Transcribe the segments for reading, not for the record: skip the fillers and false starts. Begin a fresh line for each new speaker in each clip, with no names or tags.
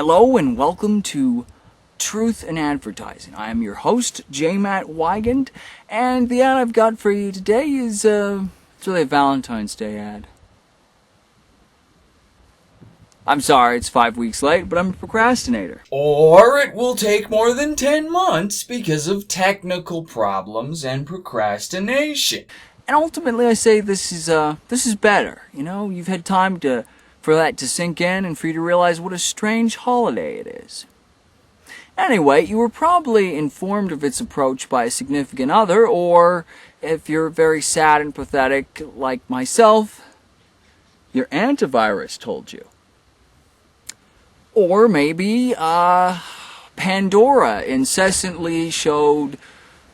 Hello and welcome to Truth in Advertising. I am your host, J. Matt Wygant, and the ad I've got for you today is it's really a Valentine's Day ad. I'm sorry, it's 5 weeks late, but I'm a procrastinator.
Or it will take more than 10 months because of technical problems and procrastination.
And ultimately, I say this is better. You know, you've had time for that to sink in and for you to realize what a strange holiday it is. Anyway, you were probably informed of its approach by a significant other, or if you're very sad and pathetic like myself, your antivirus told you. Or maybe Pandora incessantly showed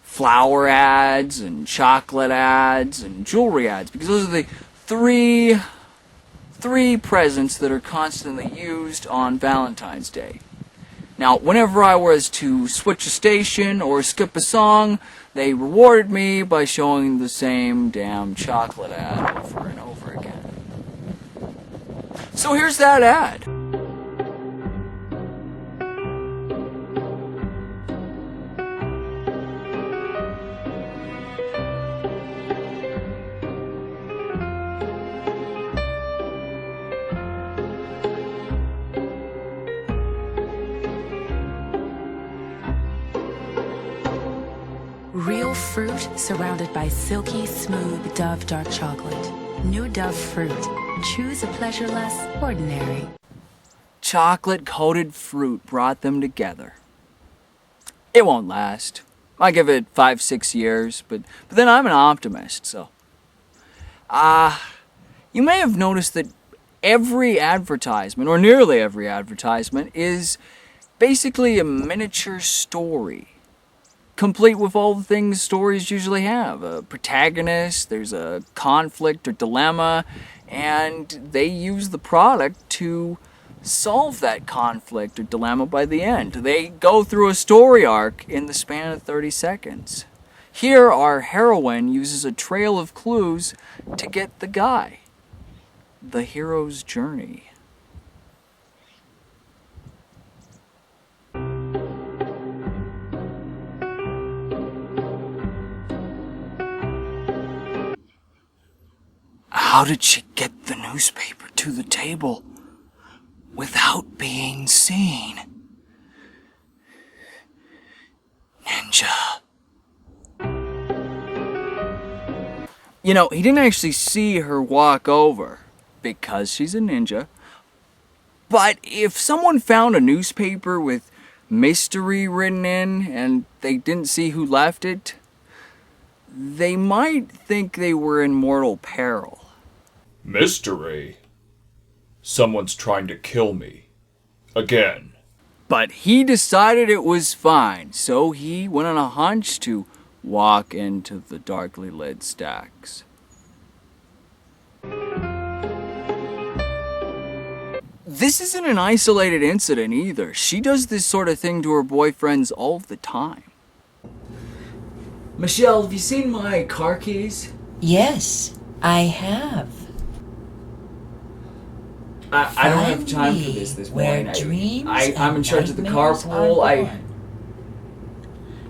flower ads and chocolate ads and jewelry ads, because those are the three presents that are constantly used on Valentine's Day. Now, whenever I was to switch a station or skip a song, they rewarded me by showing the same damn chocolate ad over and over again. So here's that ad.
Real fruit surrounded by silky, smooth Dove dark chocolate. New Dove fruit. Choose a pleasure less ordinary.
Chocolate-coated fruit brought them together. It won't last. I give it 5-6 years, but then I'm an optimist, so. You may have noticed that every advertisement, or nearly every advertisement, is basically a miniature story, complete with all the things stories usually have. A protagonist, there's a conflict or dilemma, and they use the product to solve that conflict or dilemma by the end. They go through a story arc in the span of 30 seconds. Here, our heroine uses a trail of clues to get the guy. The hero's journey. How did she get the newspaper to the table without being seen? Ninja. You know, he didn't actually see her walk over because she's a ninja. But if someone found a newspaper with mystery written in and they didn't see who left it, they might think they were in mortal peril.
Mystery? Someone's trying to kill me. Again.
But he decided it was fine, so he went on a hunch to walk into the darkly lit stacks. This isn't an isolated incident either. She does this sort of thing to her boyfriends all the time. Michelle, have you seen my car keys?
Yes, I have.
I don't have time for this morning. I'm in charge of the carpool.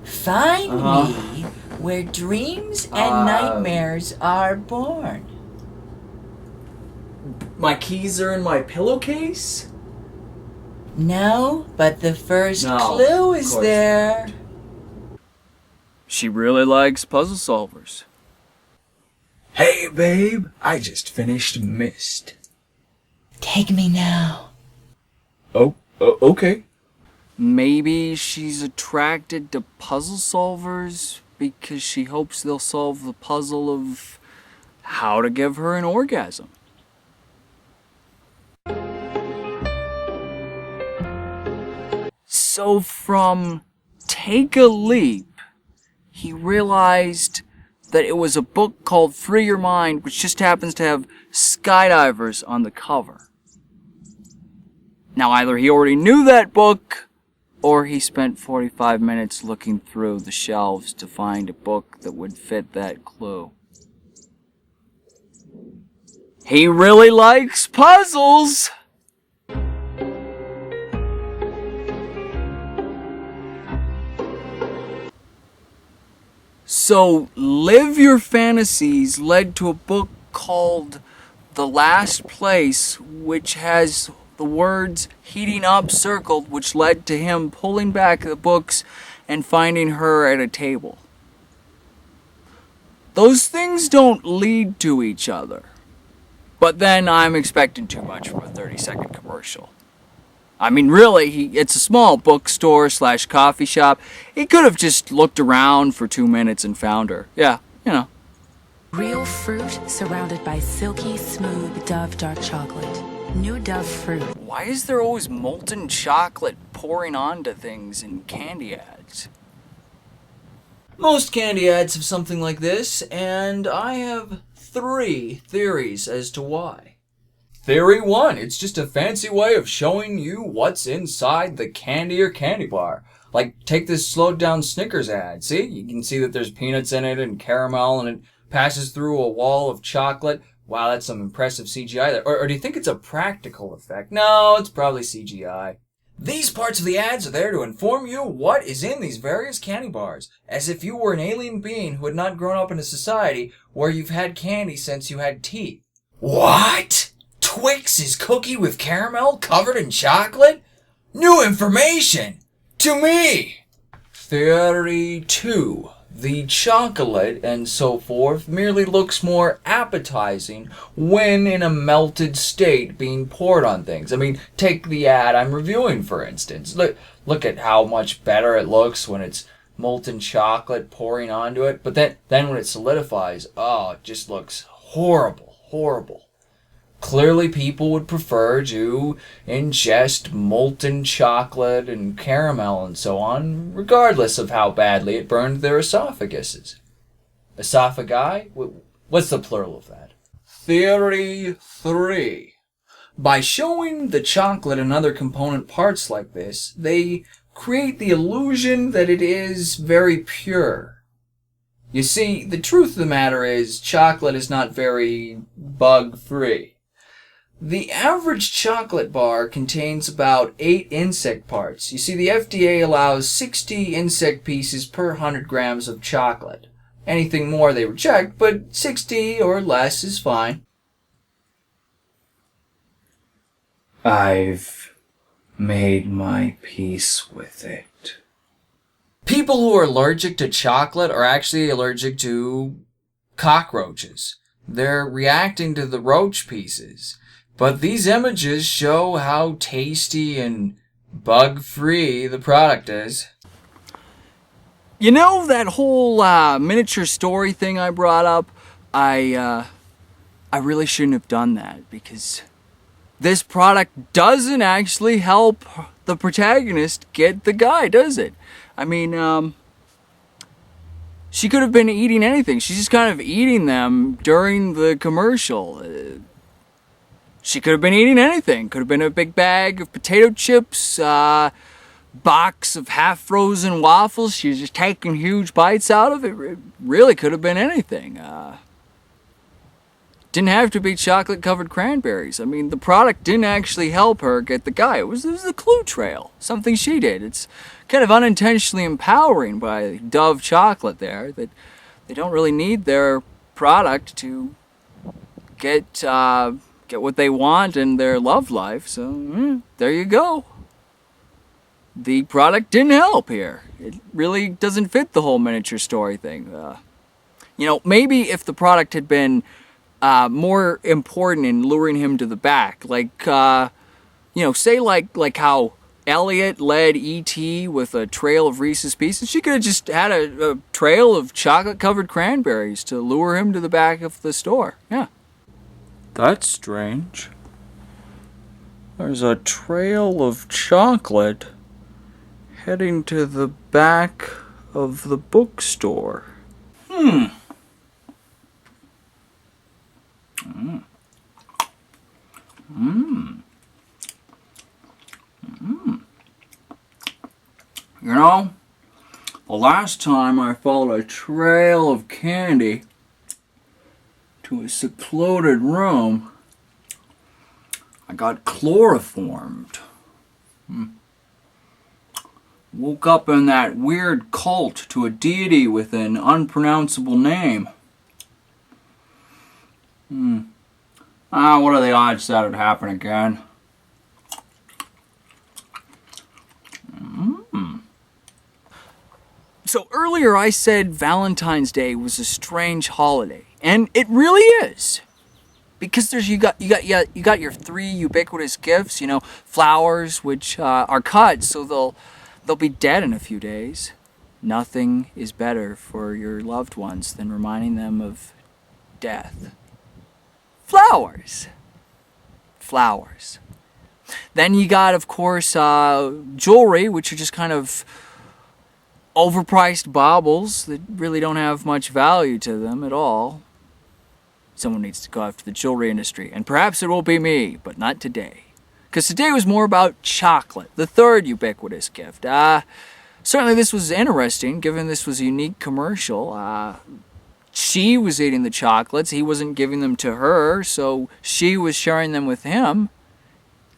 Find me where dreams and nightmares are born.
My keys are in my pillowcase?
No, but the first clue is there.
She really likes puzzle solvers. Hey, babe, I just finished Myst.
Take me now.
Oh, okay. Maybe she's attracted to puzzle solvers because she hopes they'll solve the puzzle of how to give her an orgasm. So from Take a Leap, he realized that it was a book called Free Your Mind, which just happens to have skydivers on the cover. Now, either he already knew that book, or he spent 45 minutes looking through the shelves to find a book that would fit that clue. He really likes puzzles! So, Live Your Fantasies led to a book called The Last Place, which has the words heating up circled, which led to him pulling back the books and finding her at a table. Those things don't lead to each other. But then I'm expecting too much from a 30-second commercial. I mean, really, it's a small bookstore / coffee shop. He could have just looked around for 2 minutes and found her. Yeah, you know.
Real fruit surrounded by silky, smooth Dove dark chocolate. New Dove fruit.
Why is there always molten chocolate pouring onto things in candy ads? Most candy ads have something like this, and I have 3 theories as to why.
Theory 1, it's just a fancy way of showing you what's inside the candy or candy bar. Like, take this slowed down Snickers ad. See? You can see that there's peanuts in it and caramel, and it passes through a wall of chocolate. Wow, that's some impressive CGI there. Or do you think it's a practical effect? No, it's probably CGI. These parts of the ads are there to inform you what is in these various candy bars, as if you were an alien being who had not grown up in a society where you've had candy since you had teeth. What? Twix is cookie with caramel covered in chocolate? New information! To me! Theory 2. The chocolate and so forth merely looks more appetizing when in a melted state being poured on things. I mean, take the ad I'm reviewing, for instance. Look at how much better it looks when it's molten chocolate pouring onto it. But then when it solidifies, oh, it just looks horrible, horrible. Clearly people would prefer to ingest molten chocolate and caramel and so on, regardless of how badly it burned their esophaguses. Esophagi? What's the plural of that? Theory 3. By showing the chocolate and other component parts like this, they create the illusion that it is very pure. You see, the truth of the matter is, chocolate is not very bug-free. The average chocolate bar contains about 8 insect parts. You see, the FDA allows 60 insect pieces per 100 grams of chocolate. Anything more they reject, but 60 or less is fine. I've made my peace with it. People who are allergic to chocolate are actually allergic to cockroaches. They're reacting to the roach pieces. But these images show how tasty and bug-free the product is. You know that whole miniature story thing I brought up? I really shouldn't have done that, because this product doesn't actually help the protagonist get the guy, does it? I mean, she could have been eating anything. She's just kind of eating them during the commercial. She could have been eating anything. Could have been a big bag of potato chips, box of half-frozen waffles. She was just taking huge bites out of it. It really could have been anything. Didn't have to be chocolate-covered cranberries. I mean, the product didn't actually help her get the guy. It was a clue trail, something she did. It's kind of unintentionally empowering by Dove chocolate there, that they don't really need their product to get what they want in their love life. So there you go. The product didn't help here. It really doesn't fit the whole miniature story thing. Maybe if the product had been more important in luring him to the back, like say like how Elliot led E.T. with a trail of Reese's Pieces. She could have just had a trail of chocolate-covered cranberries to lure him to the back of the store. Yeah. That's strange. There's a trail of chocolate heading to the back of the bookstore. You know, the last time I followed a trail of candy to a secluded room, I got chloroformed.
Woke up in that weird cult to a deity with an unpronounceable name. What are the odds that would happen again? So earlier I said Valentine's Day was a strange holiday, and it really is. Because you got your three ubiquitous gifts, flowers, which are cut, so they'll be dead in a few days. Nothing is better for your loved ones than reminding them of death. Flowers. Then you got, of course, jewelry, which are just kind of overpriced baubles that really don't have much value to them at all. Someone needs to go after the jewelry industry, and perhaps it will be me, but not today. Because today was more about chocolate, the third ubiquitous gift. Certainly this was interesting, given this was a unique commercial. She was eating the chocolates, he wasn't giving them to her, so she was sharing them with him.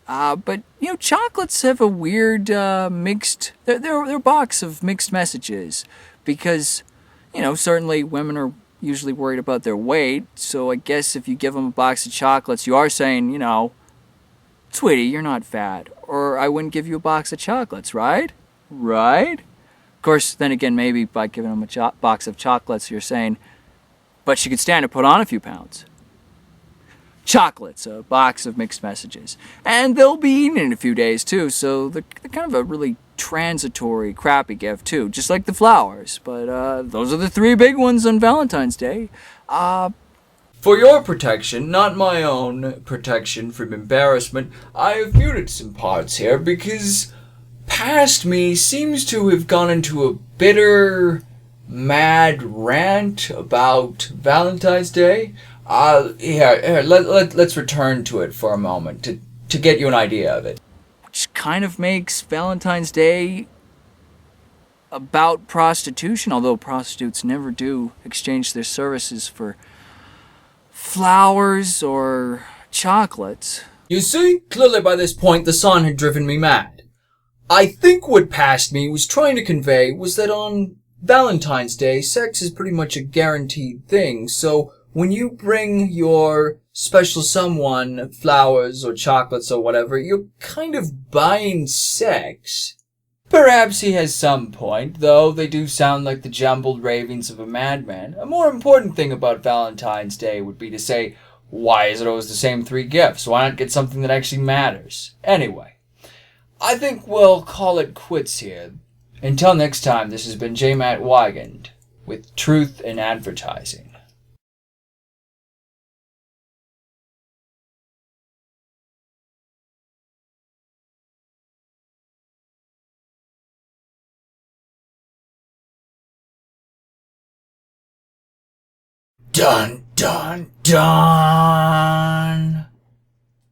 But chocolates have a weird mixed. They're a box of mixed messages, because certainly women are usually worried about their weight. So I guess if you give them a box of chocolates, you are saying, sweetie, you're not fat, or I wouldn't give you a box of chocolates, right? Right? Of course, then again, maybe by giving them a box of chocolates, you're saying, but she could stand to put on a few pounds. Chocolates, a box of mixed messages. And they'll be eaten in a few days too, so they're kind of a really transitory, crappy gift too, just like the flowers. But those are the three big ones on Valentine's Day.
For your protection, not my own protection from embarrassment, I have muted some parts here because past me seems to have gone into a bitter, mad rant about Valentine's Day. Let's return to it for a moment to get you an idea of it.
Which kind of makes Valentine's Day about prostitution, although prostitutes never do exchange their services for flowers or chocolates.
You see, clearly by this point the sun had driven me mad. I think what past me was trying to convey was that on Valentine's Day, sex is pretty much a guaranteed thing, so when you bring your special someone flowers or chocolates or whatever, you're kind of buying sex. Perhaps he has some point, though they do sound like the jumbled ravings of a madman. A more important thing about Valentine's Day would be to say, why is it always the same three gifts? Why not get something that actually matters? Anyway, I think we'll call it quits here. Until next time, this has been J. Matt Wygand with Truth in Advertising. Dun, dun, dun!